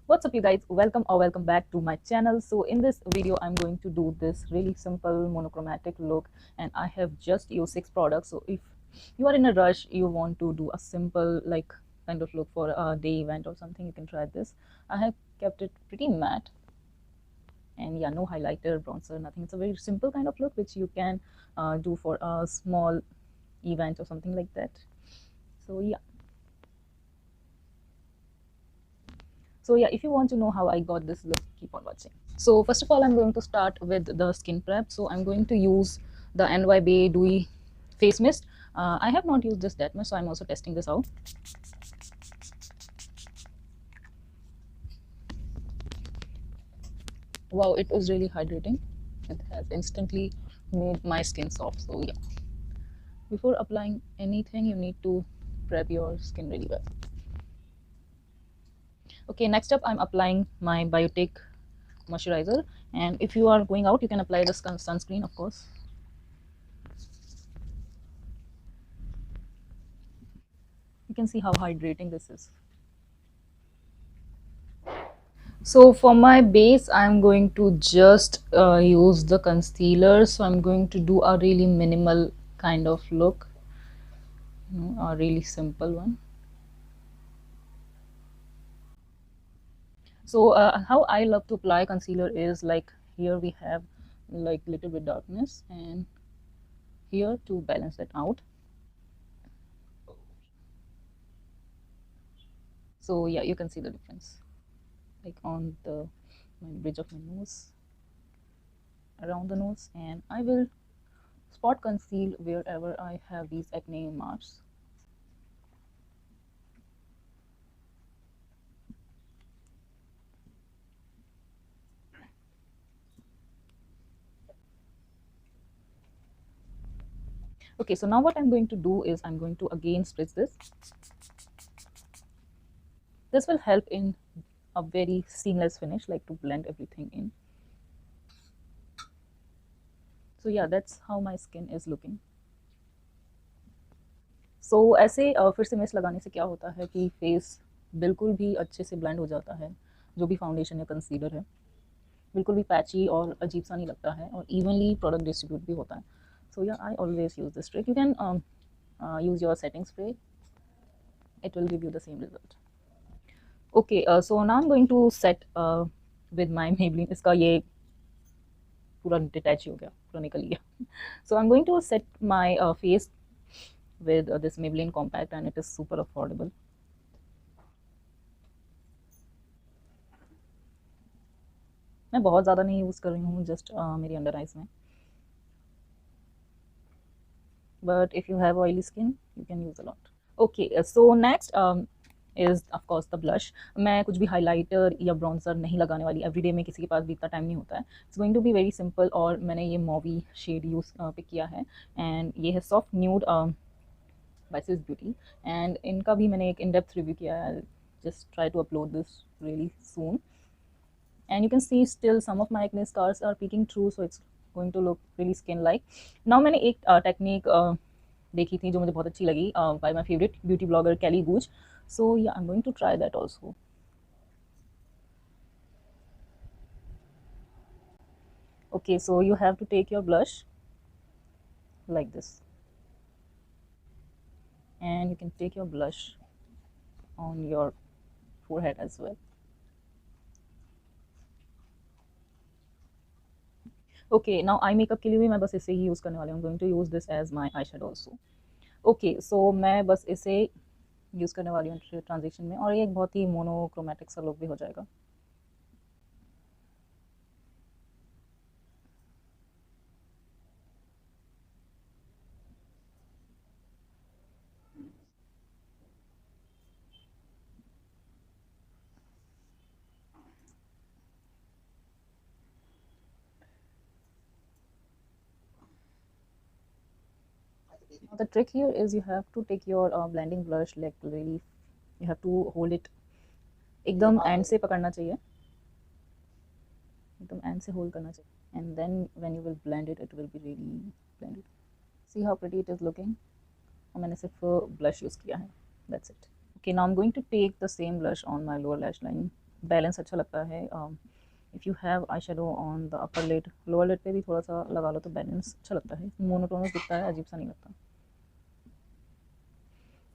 What's up you guys, welcome back to my channel. So in this video I'm going to do this really simple monochromatic look, and I have just used 6 products. So if you are in a rush, you want to do a simple like kind of look for a day event or something, you can try this. I have kept it pretty matte, and yeah, no highlighter, bronzer, nothing. It's a very simple kind of look which you can do for a small event or something like that. So yeah. So yeah, if you want to know how I got this look, keep on watching. So first of all, I'm going to start with the skin prep. So I'm going to use the NY Dewy face mist. I have not used this that much, so I'm also testing this out. Wow, it was really hydrating. It has instantly made my skin soft. So yeah, before applying anything, you need to prep your skin really well. Okay, next up, I'm applying my Biotic moisturizer. And if you are going out, you can apply the sunscreen, of course. You can see how hydrating this is. So for my base, I'm going to just use the concealer. So I'm going to do a really minimal kind of look, a really simple one. So how I love to apply concealer is like here we have like little bit darkness, and here to balance it out. So yeah, you can see the difference like on the bridge of my nose, around the nose, and I will spot conceal wherever I have these acne marks. Okay, so now what I'm going to do is I'm going to again spritz this. This will help in a very seamless finish, like to blend everything in. So yeah, that's how my skin is looking. So ऐसे फिर से mist लगाने से क्या होता है कि face बिल्कुल भी अच्छे से ब्लेंड हो जाता है, जो भी फाउंडेशन या कंसीलर है बिल्कुल भी पैची और अजीब सा नहीं लगता है, और इवनली प्रोडक्ट डिस्ट्रीब्यूट भी होता है. सो या I always use this trick. You can use your setting spray, it will give you the same result. Okay, so now I'm going to set with my Maybelline. इसका ये पूरा detach हो गया, पूरा निकल गया. So I'm going to set my face with this Maybelline compact, and it is super affordable. मैं बहुत ज़्यादा नहीं यूज़ कर रही हूँ, जस्ट मेरी अंडर आइज में. But if you have oily skin, you can use a lot. Okay, so next is of course the blush. मैं कुछ भी हाइलाइटर या ब्रॉन्जर नहीं लगाने वाली. एवरीडे में किसी के पास भी इतना टाइम नहीं होता है. It's going to be very simple, और मैंने ये मॉवी शेड यूज़ पिक किया है, एंड ये है soft nude by Swiss Beauty. And इनका भी मैंने एक इन डेप्थ रिव्यू किया है. Just try to upload this really soon. And you can see still some of my acne scars are peeking through, so it's going to look really skin like. Now मैंने एक technique देखी थी जो मुझे बहुत अच्छी लगी by my favorite beauty blogger Kelly Gooch. So yeah, I'm going to try that also. Okay, so you have to take your blush like this, and you can take your blush on your forehead as well. Okay, now eye makeup के लिए भी मैं बस इसे ही use करने वाली हूँ. I'm going to use this as my eyeshadow also. Okay, so मैं बस इसे यूज़ करने वाली हूँ ट्रांजिशन में, और ये एक बहुत ही मोनोक्रोमेटिक सा लुक भी हो जाएगा. Now the trick here is you have to take your blending brush like really, you have to hold it एकदम एंड से पकड़ना चाहिए, एकदम एंड से होल्ड करना चाहिए, and then when you will blend it, it will be really blended. See how pretty it is looking. और मैंने सिर्फ blush यूज़ किया है. That's it. Okay, now I'm going to take the same blush on my lower lash line balance अच्छा लगता है। If you have eye shadow on the upper lid, lower lid पे भी थोड़ा सा लगा लो तो बैलेंस अच्छा लगता है, मोनोटोनस दिखता है, अजीब सा नहीं लगता।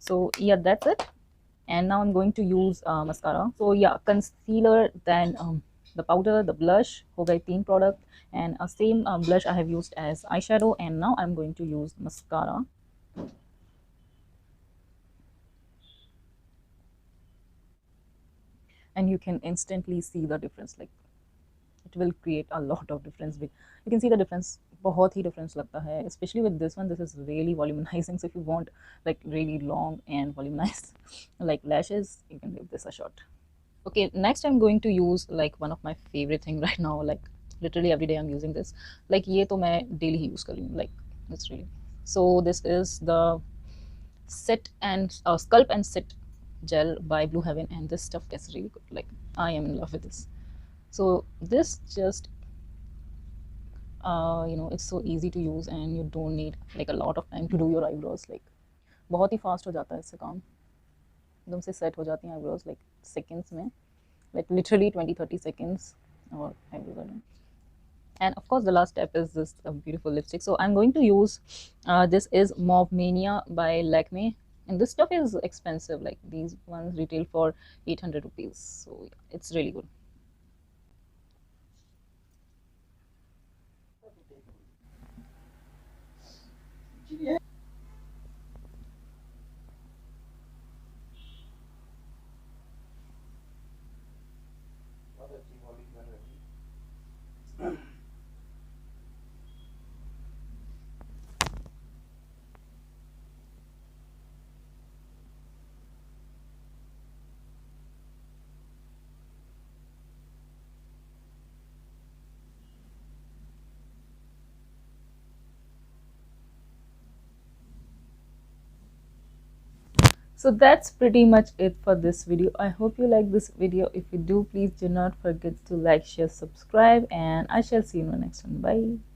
So yeah, that's it. And now I'm going to use mascara. So yeah, concealer, then the powder, the blush, ho gaye 3 product, and same blush I have used as eyeshadow, and now I'm going to use mascara. And you can instantly see the difference, like it will create a lot of difference. You can see the difference, बहुत ही difference लगता है, especially with this one. This is really volumizing, so if you want like really long and volumized like lashes, you can give this a shot. Okay, next I'm going to use like one of my favorite thing right now, like literally every day I'm using this, like ये तो मैं daily ही use कर रही हूँ, like it's really, so this is the sit and sculpt and sit gel by Blue Heaven, and this stuff is really good, like I am in love with this. So this just you know, it's so easy to use and you don't need like a lot of time to do your eyebrows, like बहुत ही fast हो जाता है इससे काम, एकदम से set हो जाती हैं eyebrows like seconds में, like literally 20-30 seconds और eyebrows are done. And of course the last step is this beautiful lipstick. So I'm going to use this is Mauve Mania by Lakme, and this stuff is expensive, like these ones retail for 800 rupees, so yeah, it's really good. So that's pretty much it for this video. I hope you like this video. If you do, please do not forget to like, share, subscribe, and I shall see you in the next one. Bye.